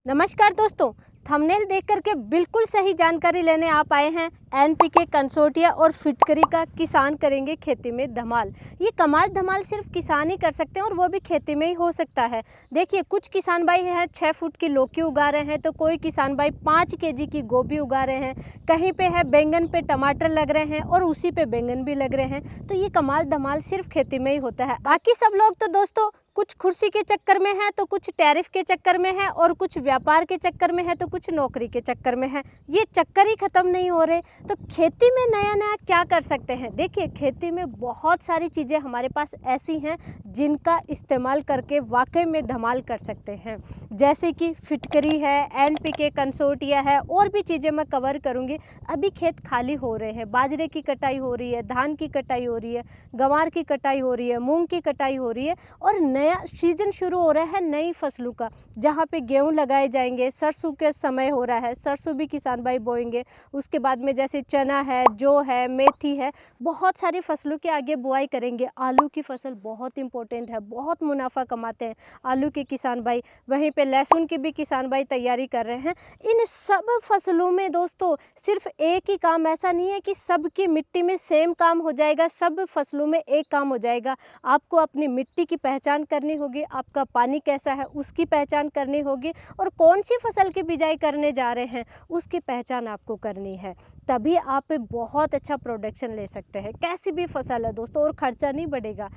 नमस्कार दोस्तों, थंबनेल देख करके बिल्कुल सही जानकारी लेने आप आए हैं। एनपीके कंसोर्टिया और फिटकरी का किसान करेंगे खेती में धमाल। ये कमाल धमाल सिर्फ किसान ही कर सकते हैं और वो भी खेती में ही हो सकता है। देखिए, कुछ किसान भाई हैं 6 फुट की लौकी उगा रहे हैं, तो कोई किसान भाई 5 केजी की गोभी उगा रहे हैं, कहीं पे है बैंगन पे टमाटर लग रहे हैं और उसी पे बैंगन भी लग रहे हैं। तो ये कमाल धमाल सिर्फ खेती में ही होता है। बाकी सब लोग तो दोस्तों कुछ कुर्सी के चक्कर में है, तो कुछ टैरिफ के चक्कर में है, और कुछ व्यापार के चक्कर में है, तो कुछ नौकरी के चक्कर में है। ये चक्कर ही ख़त्म नहीं हो रहे। तो खेती में नया नया क्या कर सकते हैं? देखिए, खेती में बहुत सारी चीज़ें हमारे पास ऐसी हैं जिनका इस्तेमाल करके वाकई में धमाल कर सकते हैं। जैसे कि फिटकरी है, एनपीके कंसोर्टिया है, और भी चीज़ें मैं कवर करूँगी। अभी खेत खाली हो रहे हैं, बाजरे की कटाई हो रही है, धान की कटाई हो रही है, गंवार की कटाई हो रही है, मूंग की कटाई हो रही है, और नया सीजन शुरू हो रहा है नई फसलों का, जहाँ पे गेहूं लगाए जाएंगे। सरसों के समय हो रहा है, सरसों भी किसान भाई बोएंगे। उसके बाद में जैसे चना है, जौ है, मेथी है, बहुत सारी फसलों के आगे बुआई करेंगे। आलू की फसल बहुत इंपॉर्टेंट है, बहुत मुनाफा कमाते हैं आलू के किसान भाई। वहीं पे लहसुन की भी किसान भाई तैयारी कर रहे हैं। इन सब फसलों में दोस्तों सिर्फ एक ही काम, ऐसा नहीं है कि सबकी मिट्टी में सेम काम हो जाएगा, सब फसलों में एक काम हो जाएगा। आपको अपनी मिट्टी की पहचान करनी होगी, आपका पानी कैसा है उसकी पहचान करनी होगी, और कौन सी फसल की बिजाई करने जा रहे हैं उसकी पहचान आपको करनी है। तभी आप बहुत अच्छा प्रोडक्शन ले सकते हैं। कैसी भी फसल है दोस्तों, और खर्चा नहीं बढ़ेगा।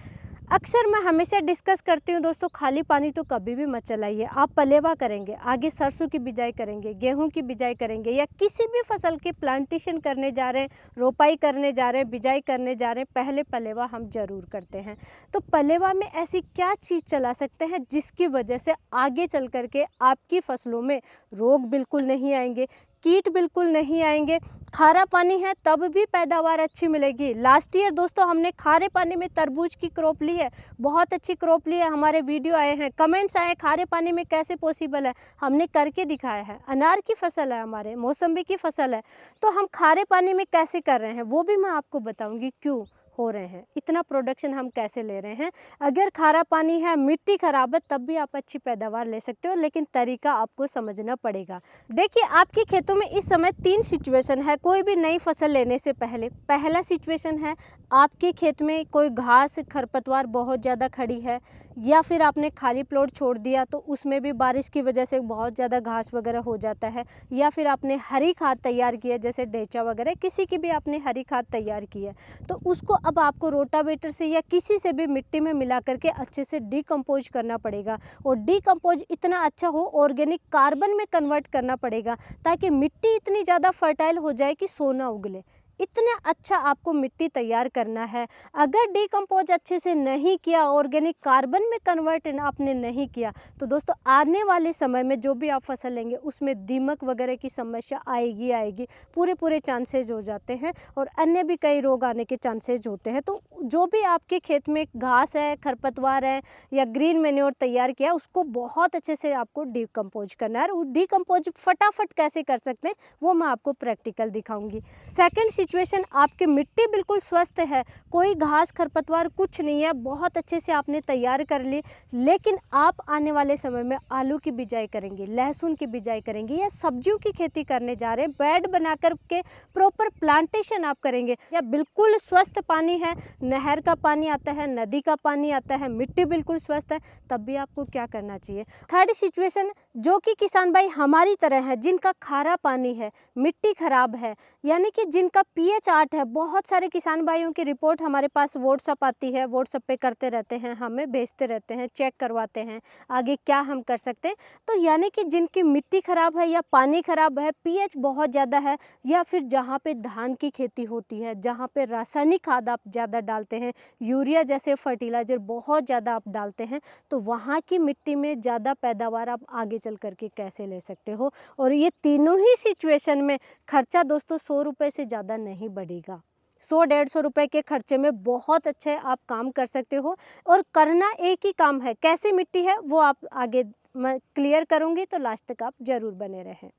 अक्सर मैं हमेशा डिस्कस करती हूँ दोस्तों, खाली पानी तो कभी भी मत चलाइए। आप पलेवा करेंगे, आगे सरसों की बिजाई करेंगे, गेहूं की बिजाई करेंगे, या किसी भी फसल की प्लांटेशन करने जा रहे हैं, रोपाई करने जा रहे हैं, बिजाई करने जा रहे हैं, पहले पलेवा हम जरूर करते हैं। तो पलेवा में ऐसी क्या चीज़ चला सकते हैं जिसकी वजह से आगे चल करके आपकी फसलों में रोग बिल्कुल नहीं आएंगे, कीट बिल्कुल नहीं आएंगे। खारा पानी है तब भी पैदावार अच्छी मिलेगी। लास्ट ईयर दोस्तों हमने खारे पानी में तरबूज की क्रॉप ली है, बहुत अच्छी क्रॉप ली है। हमारे वीडियो आए हैं, कमेंट्स आए, खारे पानी में कैसे पॉसिबल है, हमने करके दिखाया है। अनार की फसल है, हमारे मौसम्बी की फसल है, तो हम खारे पानी में कैसे कर रहे हैं वो भी मैं आपको बताऊंगी क्यों हो रहे हैं, इतना प्रोडक्शन हम कैसे ले रहे हैं। अगर खारा पानी है, मिट्टी खराब है, तब भी आप अच्छी पैदावार ले सकते हो, लेकिन तरीका आपको समझना पड़ेगा। देखिए, आपके खेतों में इस समय 3 सिचुएशन है कोई भी नई फसल लेने से पहले। पहला सिचुएशन है, आपके खेत में कोई घास खरपतवार बहुत ज़्यादा खड़ी है, या फिर आपने खाली प्लॉट छोड़ दिया तो उसमें भी बारिश की वजह से बहुत ज़्यादा घास वगैरह हो जाता है, या फिर आपने हरी खाद तैयार की है, जैसे डेचा वगैरह, किसी की भी आपने हरी खाद तैयार की है, तो उसको अब आपको रोटावेटर से या किसी से भी मिट्टी में मिला करके अच्छे से डिकम्पोज करना पड़ेगा। और डिकम्पोज इतना अच्छा हो, ऑर्गेनिक कार्बन में कन्वर्ट करना पड़ेगा, ताकि मिट्टी इतनी ज़्यादा फर्टाइल हो जाए कि सोना उगले। इतना अच्छा आपको मिट्टी तैयार करना है। अगर डिकम्पोज अच्छे से नहीं किया, ऑर्गेनिक कार्बन में कन्वर्ट आपने नहीं किया, तो दोस्तों आने वाले समय में जो भी आप फसल लेंगे उसमें दीमक वगैरह की समस्या आएगी। पूरे चांसेज हो जाते हैं, और अन्य भी कई रोग आने के चांसेज होते हैं। तो जो भी आपके खेत में घास है, खरपतवार है, या ग्रीन मैन्योर तैयार किया, उसको बहुत अच्छे से आपको डिकम्पोज करना है। और डिकम्पोज फटाफट कैसे कर सकते हैं वो मैं आपको प्रैक्टिकल दिखाऊंगी। सेकेंड सिचुएशन, आपकी मिट्टी बिल्कुल स्वस्थ है, कोई घास खरपतवार कुछ नहीं है, बहुत अच्छे से आपने तैयार कर ली, लेकिन आप आने वाले समय में आलू की बिजाई करेंगे, लहसुन की बिजाई करेंगे, या सब्जियों की खेती करने जा रहे हैं, बेड बना कर के प्रॉपर प्लांटेशन आप करेंगे, या बिल्कुल स्वस्थ पानी है, नहर का पानी आता है, नदी का पानी आता है, मिट्टी बिल्कुल स्वस्थ है, तब भी आपको क्या करना चाहिए। थर्ड सिचुएशन, जो कि किसान भाई हमारी तरह है, जिनका खारा पानी है, मिट्टी खराब है, यानी कि जिनका pH 8 है। बहुत सारे किसान भाइयों की रिपोर्ट हमारे पास व्हाट्सअप आती है, व्हाट्सअप पे करते रहते हैं, हमें भेजते रहते हैं, चेक करवाते हैं आगे क्या हम कर सकते हैं। तो यानी कि जिनकी मिट्टी खराब है, या पानी खराब है, pH बहुत ज़्यादा है, या फिर जहाँ पे धान की खेती होती है, जहाँ पे रासायनिक खाद आप ज़्यादा डालते हैं, यूरिया जैसे फर्टिलाइज़र बहुत ज़्यादा आप डालते हैं, तो वहाँ की मिट्टी में ज़्यादा पैदावार आप आगे चल करके कैसे ले सकते हो। और ये तीनों ही सिचुएशन में खर्चा दोस्तों 100 रुपये से ज़्यादा नहीं बढ़ेगा। 100-150 रुपये के खर्चे में बहुत अच्छे आप काम कर सकते हो, और करना एक ही काम है। कैसी मिट्टी है वो आप आगे मैं क्लियर करूँगी, तो लास्ट तक आप ज़रूर बने रहें।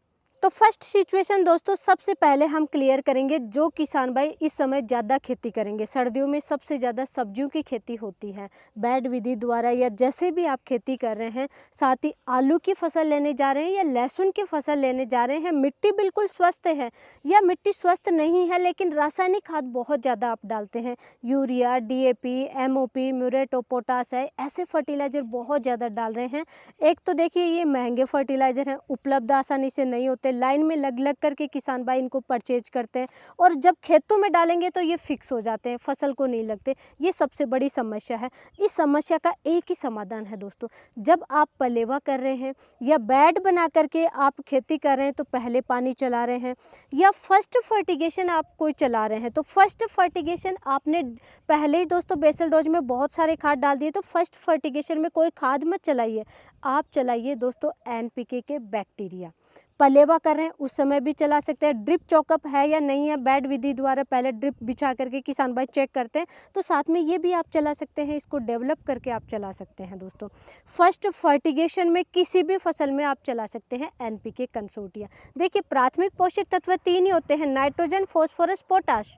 तो फर्स्ट सिचुएशन दोस्तों, सबसे पहले हम क्लियर करेंगे जो किसान भाई इस समय ज़्यादा खेती करेंगे। सर्दियों में सबसे ज़्यादा सब्जियों की खेती होती है बैड विधि द्वारा, या जैसे भी आप खेती कर रहे हैं, साथ ही आलू की फसल लेने जा रहे हैं या लहसुन की फसल लेने जा रहे हैं, मिट्टी बिल्कुल स्वस्थ है या मिट्टी स्वस्थ नहीं है लेकिन रासायनिक खाद बहुत ज़्यादा आप डालते हैं, यूरिया, DAP, MOP, म्यूरेट और पोटास है, ऐसे फर्टिलाइज़र बहुत ज़्यादा डाल रहे हैं। एक तो देखिए ये महंगे फर्टिलाइज़र हैं, उपलब्ध आसानी से नहीं होते, लाइन में लग लग करके किसान भाई इनको परचेज करते हैं और जब खेतों में डालेंगे तो ये फिक्स हो जाते हैं, फसल को नहीं लगते। ये सबसे बड़ी समस्या है। इस समस्या का एक ही समाधान है दोस्तों, जब आप पलेवा कर रहे हैं या बेड बना करके आप खेती कर रहे हैं तो पहले पानी चला रहे हैं, या फर्स्ट फर्टिगेशन आप कोई चला रहे हैं, तो फर्स्ट फर्टिगेशन आपने पहले ही दोस्तों बेसल डोज में बहुत सारे खाद डाल दिए, तो फर्स्ट फर्टिगेशन में कोई खाद मत चलाइए, आप चलाइए दोस्तों NPK के बैक्टीरिया। पलेवा कर रहे हैं उस समय भी चला सकते हैं। ड्रिप चॉकअप है या नहीं है, बैड विधि द्वारा पहले ड्रिप बिछा करके किसान भाई चेक करते हैं, तो साथ में ये भी आप चला सकते हैं, इसको डेवलप करके आप चला सकते हैं दोस्तों। फर्स्ट फर्टिगेशन में किसी भी फसल में आप चला सकते हैं NPK कंसोर्टिया। देखिए प्राथमिक पोषक तत्व 3 ही होते हैं, नाइट्रोजन, फॉस्फोरस, पोटाश,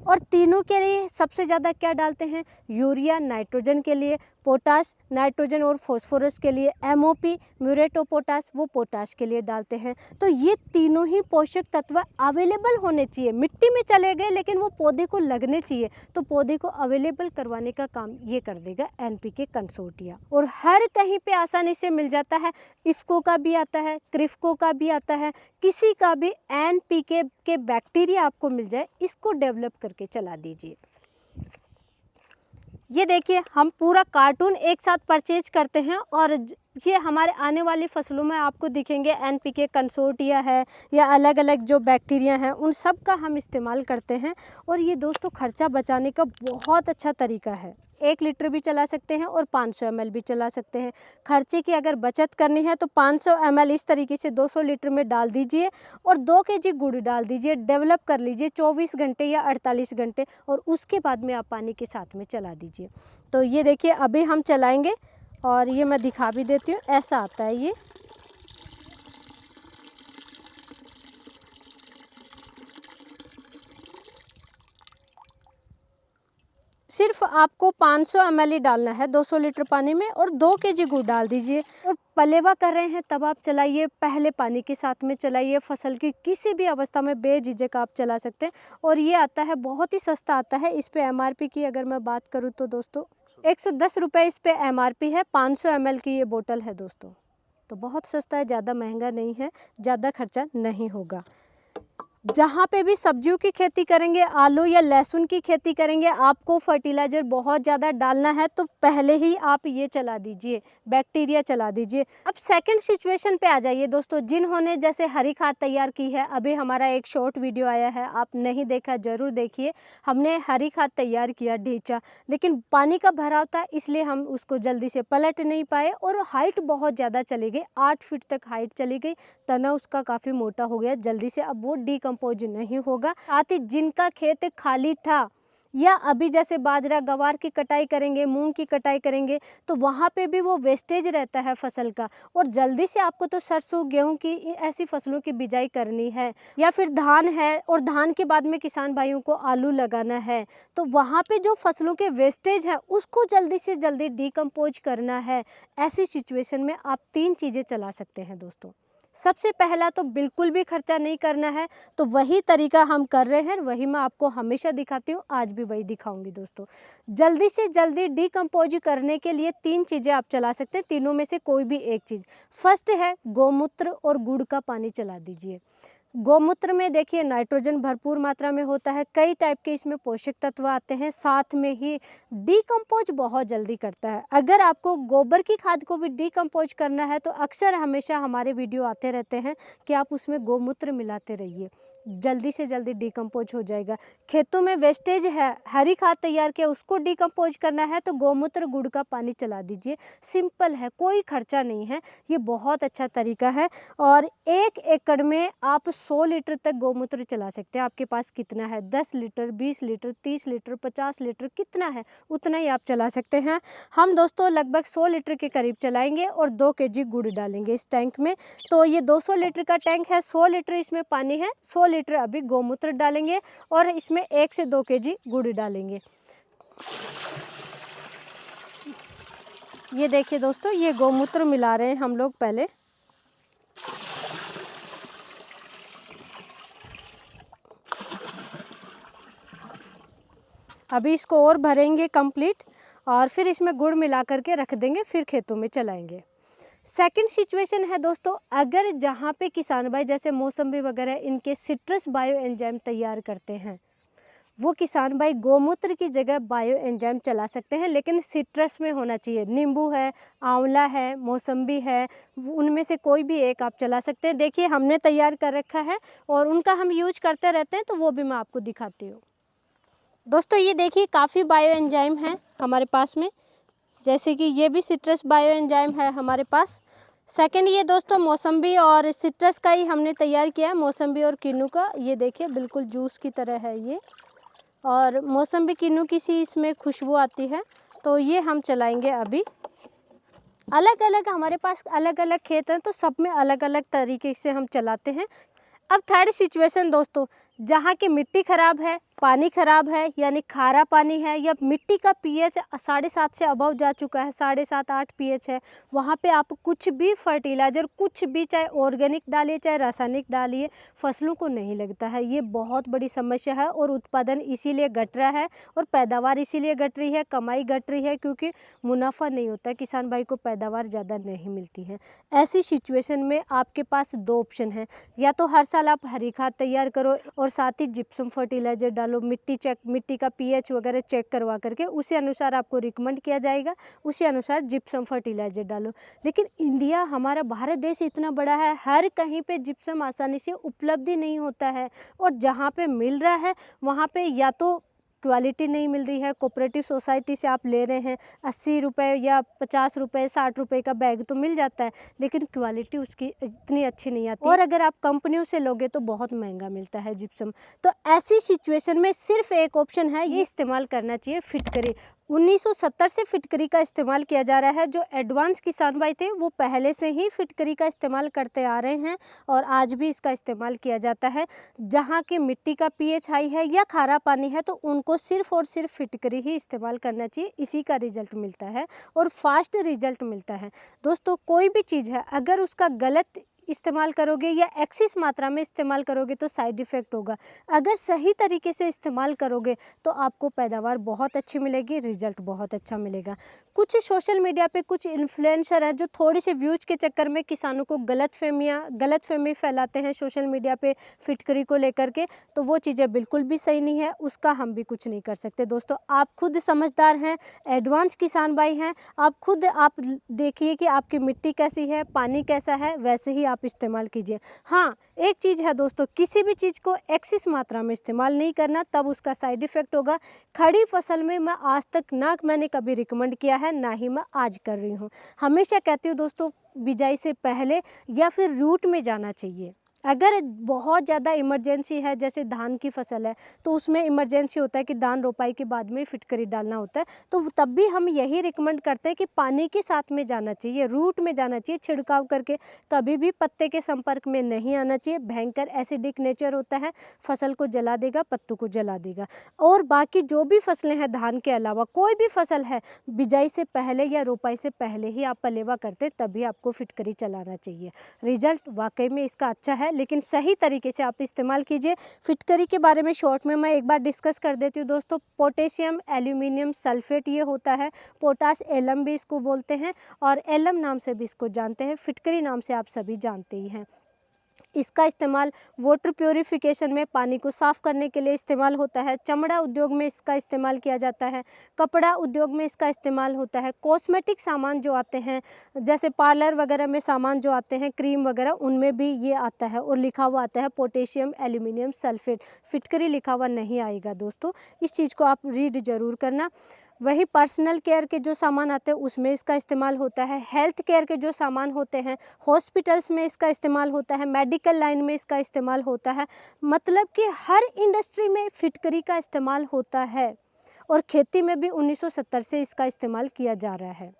और तीनों के लिए सबसे ज़्यादा क्या डालते हैं, यूरिया नाइट्रोजन के लिए, पोटाश नाइट्रोजन और फॉस्फोरस के लिए, MOP म्यूरेट ऑफ पोटाश वो पोटाश के लिए डालते हैं। तो ये तीनों ही पोषक तत्व अवेलेबल होने चाहिए, मिट्टी में चले गए लेकिन वो पौधे को लगने चाहिए, तो पौधे को अवेलेबल करवाने का काम ये कर देगा NPK कंसोर्टिया। और हर कहीं पे आसानी से मिल जाता है, इफ्को का भी आता है, क्रिफ्को का भी आता है, किसी का भी NPK के बैक्टीरिया आपको मिल जाए, इसको डेवलप करके चला दीजिए। ये देखिए हम पूरा कार्टून एक साथ परचेज करते हैं और ये हमारे आने वाली फसलों में आपको दिखेंगे। NPK कंसोर्टिया है या अलग अलग जो बैक्टीरिया हैं उन सब का हम इस्तेमाल करते हैं, और ये दोस्तों खर्चा बचाने का बहुत अच्छा तरीका है। 1 लीटर भी चला सकते हैं और 500 ml भी चला सकते हैं। खर्चे की अगर बचत करनी है तो 500 ml इस तरीके से 200 लीटर में डाल दीजिए और 2 kg गुड़ डाल दीजिए, डेवलप कर लीजिए 24 घंटे या 48 घंटे, और उसके बाद में आप पानी के साथ में चला दीजिए। तो ये देखिए अभी हम चलाएँगे और ये मैं दिखा भी देती हूँ, ऐसा आता है ये। सिर्फ आपको 500 ml ही डालना है 200 लीटर पानी में, और 2 kg गुड़ डाल दीजिए। और पलेवा कर रहे हैं तब आप चलाइए, पहले पानी के साथ में चलाइए, फसल की किसी भी अवस्था में बेझिझक आप चला सकते हैं। और ये आता है बहुत ही सस्ता आता है। इस पे MRP की अगर मैं बात करूँ तो दोस्तों 110 रुपये इस पे MRP है। 500 ml की ये बोतल है दोस्तों, तो बहुत सस्ता है, ज़्यादा महंगा नहीं है, ज़्यादा खर्चा नहीं होगा। जहाँ पे भी सब्जियों की खेती करेंगे, आलू या लहसुन की खेती करेंगे, आपको फर्टिलाइज़र बहुत ज़्यादा डालना है तो पहले ही आप ये चला दीजिए, बैक्टीरिया चला दीजिए। अब सेकंड सिचुएशन पे आ जाइए दोस्तों, जिन्होंने जैसे हरी खाद तैयार की है, अभी हमारा एक शॉर्ट वीडियो आया है, आप नहीं देखा ज़रूर देखिए। हमने हरी खाद तैयार किया ढींचा, लेकिन पानी का भराव था इसलिए हम उसको जल्दी से पलट नहीं पाए और हाइट बहुत ज़्यादा चली गई, 8 फीट तक हाइट चली गई, तना उसका काफ़ी मोटा हो गया जल्दी से, अब वो डिकम्पोज नहीं होगा। साथ ही जिनका खेत खाली था या अभी जैसे बाजरा गवार की कटाई करेंगे, मूंग की कटाई करेंगे, तो वहाँ पे भी वो वेस्टेज रहता है फसल का, और जल्दी से आपको तो सरसों गेहूं की ऐसी फसलों की बिजाई करनी है, या फिर धान है और धान के बाद में किसान भाइयों को आलू लगाना है, तो वहाँ पे जो फसलों के वेस्टेज है उसको जल्दी से जल्दी डिकम्पोज करना है। ऐसी सिचुएशन में आप 3 चीज़ें चला सकते हैं दोस्तों। सबसे पहला तो बिल्कुल भी खर्चा नहीं करना है, तो वही तरीका हम कर रहे हैं, वही मैं आपको हमेशा दिखाती हूँ, आज भी वही दिखाऊंगी दोस्तों। जल्दी से जल्दी डिकम्पोज करने के लिए 3 चीज़ें आप चला सकते हैं, तीनों में से कोई भी एक चीज़। फर्स्ट है गौमूत्र और गुड़ का पानी चला दीजिए। गौमूत्र में देखिए नाइट्रोजन भरपूर मात्रा में होता है, कई टाइप के इसमें पोषक तत्व आते हैं, साथ में ही डिकम्पोज बहुत जल्दी करता है। अगर आपको गोबर की खाद को भी डिकम्पोज करना है तो अक्सर हमेशा हमारे वीडियो आते रहते हैं कि आप उसमें गौमूत्र मिलाते रहिए, जल्दी से जल्दी डिकम्पोज हो जाएगा। खेतों में वेस्टेज है, हरी खाद तैयार किया, उसको डिकम्पोज करना है तो गौमूत्र गुड़ का पानी चला दीजिए। सिंपल है, कोई खर्चा नहीं है, ये बहुत अच्छा तरीका है। और 1 एकड़ में आप 100 लीटर तक गौमूत्र चला सकते हैं। आपके पास कितना है, 10 लीटर, 20 लीटर, 30 लीटर, 50 लीटर, कितना है उतना ही आप चला सकते हैं। हम दोस्तों लगभग 100 लीटर के करीब चलाएंगे और 2 केजी गुड़ डालेंगे इस टैंक में। तो ये 200 लीटर का टैंक है, 100 लीटर इसमें पानी है, 100 लीटर अभी गौमूत्र डालेंगे और इसमें 1 से 2 केजी गुड़ डालेंगे। ये देखिए दोस्तों, ये गौमूत्र मिला रहे हैं हम लोग पहले। अभी इसको और भरेंगे कंप्लीट और फिर इसमें गुड़ मिला करके रख देंगे, फिर खेतों में चलाएंगे। सेकंड सिचुएशन है दोस्तों, अगर जहाँ पे किसान भाई जैसे मौसम्बी वगैरह इनके सिट्रस बायो एंजाइम तैयार करते हैं, वो किसान भाई गौमूत्र की जगह बायो एंजाइम चला सकते हैं, लेकिन सिट्रस में होना चाहिए। नींबू है, आंवला है, मौसम्बी है, उनमें से कोई भी एक आप चला सकते हैं। देखिए हमने तैयार कर रखा है और उनका हम यूज करते रहते हैं, तो वो भी मैं आपको दिखाती हूँ। दोस्तों ये देखिए काफ़ी बायो एंजाइम हैं हमारे पास में, जैसे कि ये भी सिट्रस बायो एंजाइम है हमारे पास। सेकंड ये दोस्तों मौसम्बी और सिट्रस का ही हमने तैयार किया है, मौसम्बी और किन्नू का। ये देखिए बिल्कुल जूस की तरह है ये, और मौसम्बी किन्नू की सी इसमें खुशबू आती है, तो ये हम चलाएंगे अभी। अलग अलग हमारे पास अलग अलग खेत हैं, तो सब में अलग अलग तरीके से हम चलाते हैं। अब थर्ड सिचुएशन दोस्तों, जहाँ की मिट्टी ख़राब है, पानी ख़राब है, यानी खारा पानी है, या मिट्टी का पीएच 7.5 से अबव जा चुका है, 7.5-8 पीएच है, वहाँ पे आप कुछ भी फर्टिलाइज़र, कुछ भी चाहे ऑर्गेनिक डालिए चाहे रासायनिक डालिए, फसलों को नहीं लगता है। ये बहुत बड़ी समस्या है और उत्पादन इसीलिए घट रहा है और पैदावार इसीलिए घट रही है, कमाई घट रही है, क्योंकि मुनाफा नहीं होता है, किसान भाई को पैदावार ज़्यादा नहीं मिलती है। ऐसी सिचुएशन में आपके पास 2 ऑप्शन हैं, या तो हर साल आप हरी खाद तैयार करो और साथ ही जिप्सम फर्टिलाइज़र डालो, मिट्टी का पीएच वगैरह चेक करवा करके उसी अनुसार आपको रिकमेंड किया जाएगा, उसी अनुसार जिप्सम फर्टिलाइज़र डालो। लेकिन इंडिया, हमारा भारत देश इतना बड़ा है, हर कहीं पे जिप्सम आसानी से उपलब्ध ही नहीं होता है, और जहाँ पे मिल रहा है वहाँ पे या तो क्वालिटी नहीं मिल रही है। कोऑपरेटिव सोसाइटी से आप ले रहे हैं 80 रुपये या 50 रुपये, 60 रुपये का बैग तो मिल जाता है, लेकिन क्वालिटी उसकी इतनी अच्छी नहीं आती, और अगर आप कंपनियों से लोगे तो बहुत महंगा मिलता है जिप्सम। तो ऐसी सिचुएशन में सिर्फ एक ऑप्शन है, ये इस्तेमाल करना चाहिए फिटकरी। 1970 से फिटकरी का इस्तेमाल किया जा रहा है। जो एडवांस किसान भाई थे वो पहले से ही फिटकरी का इस्तेमाल करते आ रहे हैं और आज भी इसका इस्तेमाल किया जाता है। जहाँ की मिट्टी का पीएच हाई है या खारा पानी है, तो उनको सिर्फ और सिर्फ फिटकरी ही इस्तेमाल करना चाहिए, इसी का रिजल्ट मिलता है और फास्ट रिजल्ट मिलता है। दोस्तों कोई भी चीज़ है, अगर उसका गलत इस्तेमाल करोगे या एक्सिस मात्रा में इस्तेमाल करोगे तो साइड इफ़ेक्ट होगा। अगर सही तरीके से इस्तेमाल करोगे तो आपको पैदावार बहुत अच्छी मिलेगी, रिजल्ट बहुत अच्छा मिलेगा। कुछ सोशल मीडिया पे कुछ इन्फ्लुएंसर हैं जो थोड़े से व्यूज़ के चक्कर में किसानों को गलतफहमी फैलाते हैं सोशल मीडिया पे फिटकरी को लेकर के, तो वो चीज़ें बिल्कुल भी सही नहीं है, उसका हम भी कुछ नहीं कर सकते। दोस्तों आप खुद समझदार हैं, एडवांस किसान भाई हैं, आप देखिए कि आपकी मिट्टी कैसी है, पानी कैसा है, वैसे ही आप इस्तेमाल कीजिए। हाँ, एक चीज़ है दोस्तों, किसी भी चीज़ को एक्सिस मात्रा में इस्तेमाल नहीं करना, तब उसका साइड इफ़ेक्ट होगा। खड़ी फसल में मैं आज तक ना मैंने कभी रिकमेंड किया है, ना ही मैं आज कर रही हूँ। हमेशा कहती हूँ दोस्तों, बिजाई से पहले या फिर रूट में जाना चाहिए। अगर बहुत ज़्यादा इमरजेंसी है, जैसे धान की फसल है, तो उसमें इमरजेंसी होता है कि धान रोपाई के बाद में फिटकरी डालना होता है, तो तब भी हम यही रिकमेंड करते हैं कि पानी के साथ में जाना चाहिए, रूट में जाना चाहिए, छिड़काव करके कभी भी पत्ते के संपर्क में नहीं आना चाहिए। भयंकर एसिडिक नेचर होता है, फसल को जला देगा, पत्तों को जला देगा। और बाकी जो भी फसलें हैं, धान के अलावा कोई भी फसल है, बिजाई से पहले या रोपाई से पहले ही आप पलेवा करते, तभी आपको फिटकरी चलाना चाहिए। रिजल्ट वाकई में इसका अच्छा है, लेकिन सही तरीके से आप इस्तेमाल कीजिए। फिटकरी के बारे में शॉर्ट में मैं एक बार डिस्कस कर देती हूँ दोस्तों। पोटेशियम एल्यूमिनियम सल्फेट ये होता है, पोटाश एलम भी इसको बोलते हैं, और एलम नाम से भी इसको जानते हैं, फिटकरी नाम से आप सभी जानते ही हैं। इसका इस्तेमाल वाटर प्योरीफिकेशन में पानी को साफ़ करने के लिए इस्तेमाल होता है। चमड़ा उद्योग में इसका इस्तेमाल किया जाता है। कपड़ा उद्योग में इसका इस्तेमाल होता है। कॉस्मेटिक सामान जो आते हैं, जैसे पार्लर वगैरह में सामान जो आते हैं, क्रीम वगैरह, उनमें भी ये आता है और लिखा हुआ आता है पोटेशियम एल्यूमिनियम सल्फेट। फिटकरी लिखा हुआ नहीं आएगा दोस्तों, इस चीज़ को आप रीड ज़रूर करना। वही पर्सनल केयर के जो सामान आते हैं उसमें इसका इस्तेमाल होता है। हेल्थ केयर के जो सामान होते हैं हॉस्पिटल्स में इसका इस्तेमाल होता है। मेडिकल लाइन में इसका इस्तेमाल होता है। मतलब कि हर इंडस्ट्री में फिटकरी का इस्तेमाल होता है और खेती में भी 1970 से इसका इस्तेमाल किया जा रहा है।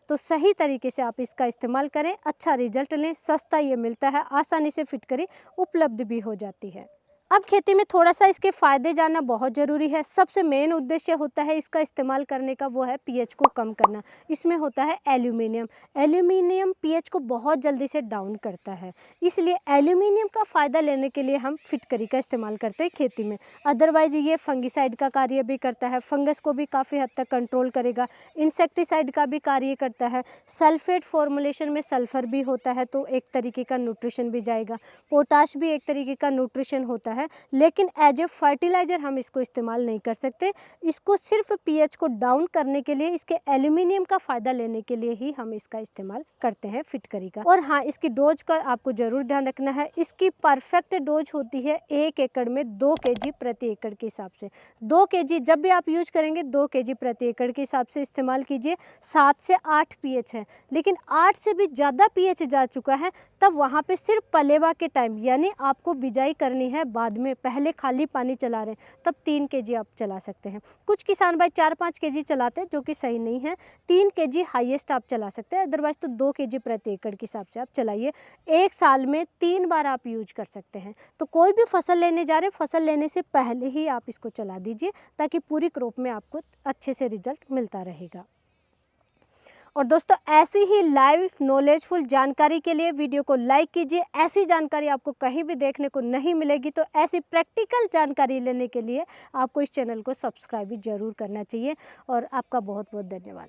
तो सही तरीके से आप इसका इस्तेमाल करें, अच्छा रिजल्ट लें। सस्ता ये मिलता है, आसानी से फिटकरी उपलब्ध भी हो जाती है। अब खेती में थोड़ा सा इसके फ़ायदे जानना बहुत ज़रूरी है। सबसे मेन उद्देश्य होता है इसका इस्तेमाल करने का, वो है पीएच को कम करना। इसमें होता है एल्यूमिनियम। एल्यूमिनियम पीएच को बहुत जल्दी से डाउन करता है, इसलिए एल्यूमिनियम का फ़ायदा लेने के लिए हम फिटकरी का इस्तेमाल करते हैं खेती में। अदरवाइज ये फंगिसाइड का कार्य भी करता है, फंगस को भी काफ़ी हद तक कंट्रोल करेगा। इंसेक्टिसाइड का भी कार्य करता है। सल्फेट फॉर्मुलेशन में सल्फ़र भी होता है, तो एक तरीके का न्यूट्रिशन भी जाएगा। पोटाश भी एक तरीके का न्यूट्रिशन होता है, लेकिन एज ए फर्टिलाइज़र हम इसको इस्तेमाल नहीं कर सकते। इसको सिर्फ पीएच को डाउन करने के लिए, इसके एल्यूमिनियम का फ़ायदा लेने के लिए ही हम इसका इस्तेमाल करते हैं फिटकरी का। और हाँ, इसकी डोज का आपको ज़रूर ध्यान रखना है। इसकी परफेक्ट डोज होती है 1 एकड़ में 2 kg प्रति एकड़ के हिसाब से। 2 kg जब भी आप यूज करेंगे 2 kg प्रति एकड़ के हिसाब से इस्तेमाल कीजिए। 7 से 8 पीएच है, लेकिन 8 से भी ज़्यादा पीएच जा चुका है, तब वहाँ पे सिर्फ पलेवा के टाइम, यानी आपको बिजाई करनी है बाद में, पहले खाली पानी चला रहे हैं, तब 3 kg आप चला सकते हैं। कुछ किसान भाई 4-5 kg चलाते हैं, जो कि सही नहीं है। 3 kg हाईएस्ट आप चला सकते हैं, अदरवाइज तो 2 kg प्रति एकड़ के हिसाब से आप चलाइए। 1 साल में 3 बार आप यूज कर सकते हैं। तो कोई भी फसल लेने जा रहे हैं, फसल लेने से पहले ही आप इसको चला दीजिए, ताकि पूरी क्रॉप में आपको अच्छे से रिजल्ट मिलता रहेगा। और दोस्तों, ऐसी ही लाइव नॉलेजफुल जानकारी के लिए वीडियो को लाइक कीजिए। ऐसी जानकारी आपको कहीं भी देखने को नहीं मिलेगी, तो ऐसी प्रैक्टिकल जानकारी लेने के लिए आपको इस चैनल को सब्सक्राइब भी ज़रूर करना चाहिए। और आपका बहुत बहुत धन्यवाद।